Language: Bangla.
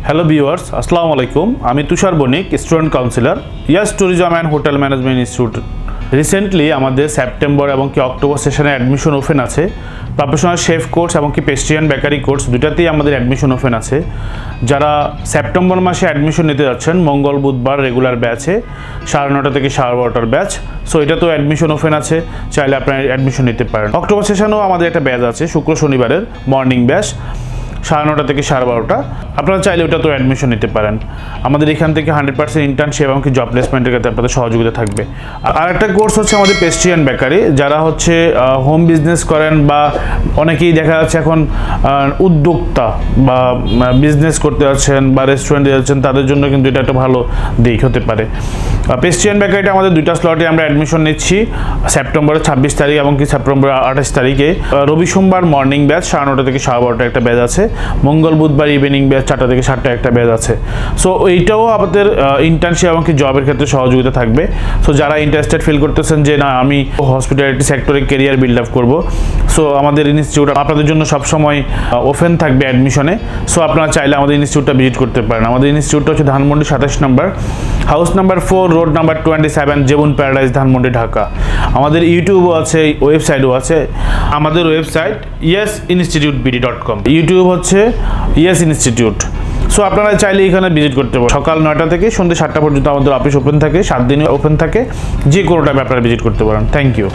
হ্যালো ভিউয়ার্স, আসসালামু আলাইকুম। আমি Tushar Banik, student counsellor, Yes Tourism and Hotel Management Institute. Recently আমাদের সেপ্টেম্বর এবং অক্টোবর সেশনে অ্যাডমিশন ওপেন আছে। প্রফেশনাল শেফ কোর্স এবং পেস্ট্রিয়ান বেকারি কোর্স দুটাতেই আমাদের অ্যাডমিশন ওপেন আছে। যারা সেপ্টেম্বর মাসে অ্যাডমিশন নিতে যাচ্ছেন, মঙ্গল বুধবার রেগুলার ব্যাচে 9:30 থেকে 12:30 ব্যাচ, সো এটা তো অ্যাডমিশন ওপেন আছে, চাইলে আপনারা অ্যাডমিশন নিতে পারেন। অক্টোবর সেশনেও আমাদের একটা ব্যাচ আছে, শুক্র শনিবারের মর্নিং ব্যাচ 9:30 থেকে 12:30। আপনারা চাইলে ওটা তো অ্যাডমিশন নিতে পারেন। আমাদের এখান থেকে 100% ইন্টার্নশিপ এবং জব প্লেসমেন্টের ক্ষেত্রে আপনাদের সহযোগিতা থাকবে। আর একটা কোর্স হচ্ছে আমাদের পেস্ট্রিয়ান বেকারি। যারা হচ্ছে হোম বিজনেস করেন বা অনেকেই দেখা যাচ্ছে এখন উদ্যোক্তা বা বিজনেস করতে যাচ্ছেন বা রেস্টুরেন্টে যাচ্ছেন, তাদের জন্য কিন্তু এটা একটা ভালো দিক হতে পারে। পেস্ট্রিয়ান বেকারিটা আমাদের দুইটা স্লটে আমরা অ্যাডমিশন নিচ্ছি, সেপ্টেম্বরের 26 তারিখ এবং সেপ্টেম্বর 28 তারিখে। রবি সোমবার মর্নিং ব্যাচ 9:30 থেকে 12:30 একটা ব্যাচ আছে, মঙ্গল বুধবার ইভিনিং ব্যাচ 4টা থেকে 7টা একটা ব্যাচ আছে। সো এইটাও আমাদের ইন্টার্নশিপ এবং জবের ক্ষেত্রে সহযোগিতা থাকবে। সো যারা ইন্টারেস্টেড ফিল করতেছেন যে না, আমি হসপিটালিটি সেক্টরে কেরিয়ার বিল্ড আপ করবো, সো আমাদের ইনস্টিটিউট আপনাদের জন্য সবসময় ওপেন থাকবে অ্যাডমিশনে। সো আপনারা চাইলে আমাদের ইনস্টিটিউটটা ভিজিট করতে পারেন। আমাদের ইনস্টিটিউটটা হচ্ছে ধানমন্ডি 27 নম্বর, house number 4, road number 27, Zebun Paradise, Dhanmondi, Dhaka. আমাদের ইউটিউবও আছে, ওয়েবসাইটও আছে। আমাদের ওয়েবসাইট yesinstitutebd.com, ইউটিউব হচ্ছে ইয়েস ইনস্টিটিউট। সো আপনারা চাইলে এখানে ভিজিট করতে পারেন। সকাল 9টা থেকে সন্ধ্যে 7টা পর্যন্ত আমাদের অফিস ওপেন থাকে, 7 দিনে ওপেন থাকে। যে কোনো টাইমে আপনারা ভিজিট করতে পারেন। Thank you.